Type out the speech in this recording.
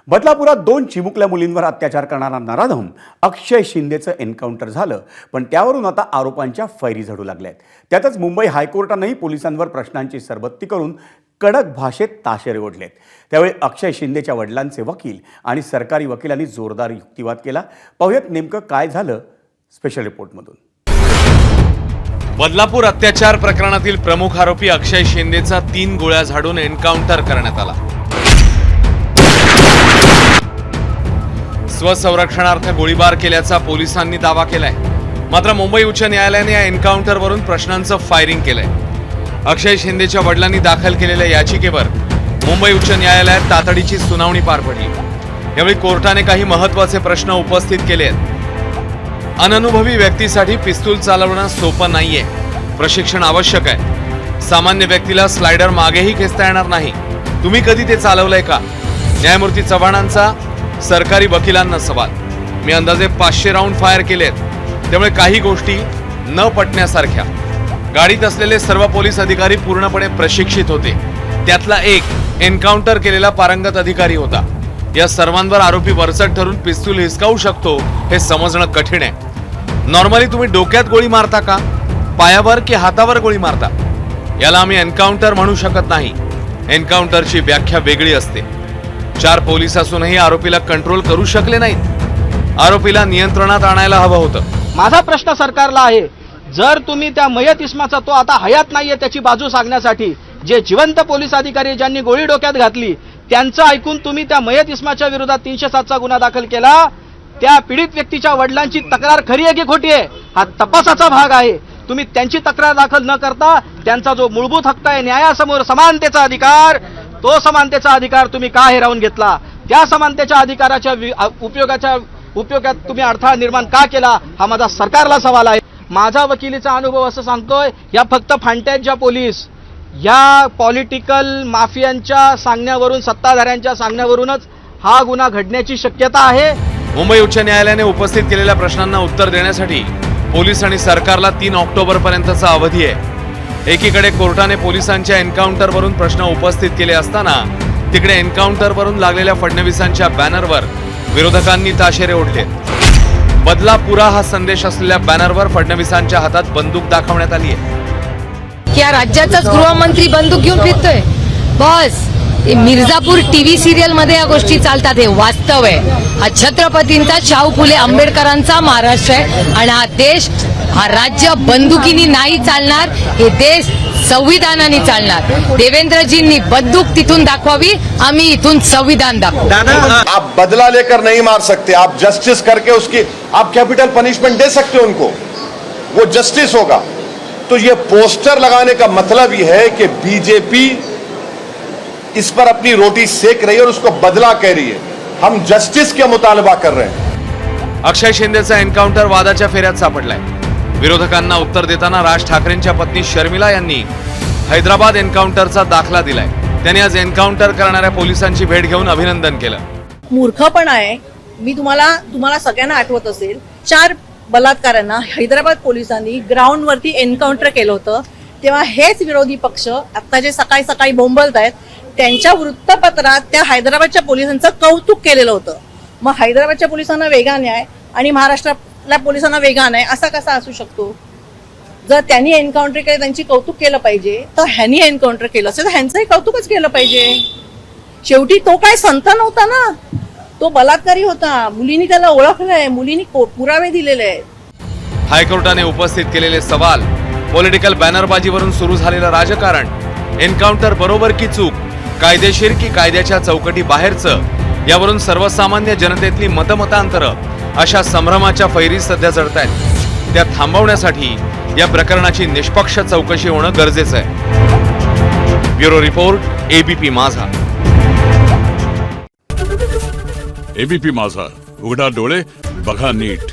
बदलापुरात 2 चिमुकल्या मुलींवर अत्याचार करणारा नराधम अक्षय शिंदेचं एन्काउंटर झालं, पण त्यावरून आता आरोपांच्या फैरी झडू लागल्या आहेत. त्यातच मुंबई हायकोर्टानंही पोलिसांवर प्रश्नांची सरबत्ती करून कडक भाषेत ताशेरे ओढलेत. त्यावेळी अक्षय शिंदेच्या वडिलांचे वकील आणि सरकारी वकिलांनी जोरदार युक्तिवाद केला. पाहूयात नेमकं काय झालं स्पेशल रिपोर्टमधून. बदलापूर अत्याचार प्रकरणातील प्रमुख आरोपी अक्षय शिंदेचा 3 गोळ्या झाडून एन्काउंटर करण्यात आला. स्वसंरक्षणार्थ गोळीबार केल्याचा पोलिसांनी दावा केलाय. मात्र मुंबई उच्च न्यायालयाने या एन्काउंटरवरून प्रश्नांचं फायरिंग केलंय. अक्षय शिंदेच्या वडिलांनी दाखल केलेल्या याचिकेवर मुंबई उच्च न्यायालयात तातडीची सुनावणी पार पडली. यावेळी कोर्टाने काही महत्त्वाचे प्रश्न उपस्थित केले आहेत. अननुभवी व्यक्तीसाठी पिस्तूल चालवणं सोपं नाहीये. प्रशिक्षण आवश्यक आहे. सामान्य व्यक्तीला स्लायडर मागेही खेचता येणार नाही. तुम्ही कधी ते चालवलंय का? न्यायमूर्ती चव्हाणांचा सरकारी वकिलांना सवाल. मी अंदाजे 500 राऊंड फायर केलेत, त्यामुळे काही गोष्टी न पटण्यासारख्या. गाडीत असलेले सर्व पोलीस अधिकारी पूर्णपणे प्रशिक्षित होते. त्यातला एक एन्काउंटर केलेला पारंगत अधिकारी होता. या सर्वांवर आरोपी वरचढ ठरून पिस्तूल हिसकावू शकतो हे समजणं कठीण आहे. नॉर्मली तुम्ही डोक्यात गोळी मारता का, पायावर की हातावर गोळी मारता? याला आम्ही एन्काउंटर म्हणू शकत नाही. एन्काउंटरची व्याख्या वेगळी असते. 4 पोलीस असूनही आरोपीला कंट्रोल करू शकले नाहीत. आरोपीला नियंत्रणात आणायला हवं होतं. माझा प्रश्न सरकारला आहे, जर तुम्ही त्या मयत इस्माचा, तो आता हयात नाहीये, त्याची बाजू सांगण्यासाठी जे जिवंत पोलीस अधिकारी ज्यांनी गोळी डोक्यात घातली त्यांचं ऐकून तुम्ही त्या मयत इस्माच्या विरोधात 307चा गुन्हा दाखल केला, त्या पीडित व्यक्तीच्या वडिलांची तक्रार खरी आहे की खोटी आहे हा तपासाचा भाग आहे. तुम्ही त्यांची तक्रार दाखल न करता त्यांचा जो मूलभूत हक्क आहे न्यायासमोर समानतेचा अधिकार, तो समानतेचा अधिकार तुम्ही का हिरावून घेतला? त्या समानतेच्या अधिकाराच्या उपयोगात तुम्ही अडथळा निर्माण का केला हा माझा सरकारला सवाल आहे. माझा वकिलीचा अनुभव असं सांगतोय, या फक्त फांट्याच्या पोलीस या पॉलिटिकल माफियांच्या सांगण्यावरून, सत्ताधाऱ्यांच्या सांगण्यावरूनच हा गुन्हा घडण्याची शक्यता आहे. मुंबई उच्च न्यायालयाने उपस्थित केलेल्या प्रश्नांना उत्तर देण्यासाठी पोलीस आणि सरकारला 3 ऑक्टोबर पर्यंतचा अवधी आहे. एकीकडे कोर्टाने पोलिसांच्या एन्काउंटरवरून प्रश्न उपस्थित केले असताना तिकडे एन्काउंटरवरून लागलेल्या फडणवीसांच्या बॅनरवर विरोधकांनी ताशेरे ओढले. बदलापुरा हा संदेश असलेल्या बॅनरवर फडणवीसांच्या हातात बंदूक दाखवण्यात आली आहे. या राज्याचाच गृहमंत्री बंदूक घेऊन फिरतोय. बस मिर्झापूर टीव्ही सिरियल मध्ये या गोष्टी चालतात. हे वास्तव आहे. हा छत्रपतींचा, शाहू फुले आंबेडकरांचा महाराष्ट्र आहे आणि हा देश, हा राज्य बंदुकीनी नाही चालणार. हे देश संविधानाने चालणार. देवेंद्रजींनी बंदूक तिथून दाखवावी, आम्ही इथून संविधान दाखवू. आप बदला लेकर नहीं मार सकते. आप जस्टिस करके उसकी आप कैपिटल पनिशमेंट दे सकते हो उनको, वो जस्टिस होगा. तो ये पोस्टर लगाने का मतलब ये है कि बीजेपी इस पर अपनी रोटी सेक रही है और उसको बदला कह रही है. हम जस्टिस के मुतालबा कर रहे हैं. अक्षय शिंदेचा एन्काउंटर वादाच्या फेऱ्यात सापडलाय. विरोधकांना उत्तर देताना राज ठाकरेंच्या पत्नी शर्मिला यांनी हैदराबाद एन्काउंटरचा दाखला दिलाय. त्यांनी आज एन्काउंटर करणाऱ्या पोलिसांची भेट घेऊन अभिनंदन केलं. मूर्खपण आहे. मी तुम्हाला सगळ्यांना आठवत असेल, 4 बलात्कारांना हैदराबाद पोलिसांनी ग्राउंडवरती एन्काउंटर केलं होतं. तेव्हा हेच विरोधी पक्ष आता जे सकाळी सकाळी बोंबलत आहेत, त्यांच्या वृत्तपत्रात त्या हैदराबादच्या पोलिसांचं कौतुक केलेलं होतं. मग हैदराबादच्या पोलिसांना वेगळा न्याय आणि महाराष्ट्रातल्या पोलिसांना वेगळा न्याय असा कसा असू शकतो? जर त्यांनी एन्काउंटर केलं, त्यांची कौतुक केलं पाहिजे, तर ह्यांनी एन्काउंटर केलं असेल तर ह्यांचंही कौतुकच केलं पाहिजे. शेवटी तो काय संत नव्हता ना, तो बलात्कारी होता. मुलींनी त्याला ओळखलंय, मुलींनी पुरावे दिलेले आहेत. हायकोर्टाने उपस्थित केलेले सवाल, पॉलिटिकल बॅनरबाजीवरून सुरू झालेलं राजकारण, एन्काउंटर बरोबर की चूक, कायदेशीर की कायद्याच्या चौकटी बाहेरचं, यावरून सर्वसामान्य जनतेतली मतमतांतरं अशा संभ्रमाच्या फैरी सध्या जडतायत. त्या थांबवण्यासाठी या प्रकरणाची निष्पक्ष चौकशी होणं गरजेचं आहे. ब्युरो रिपोर्ट, एबीपी माझा. एबीपी माझा, उघडा डोळे बघा नीट.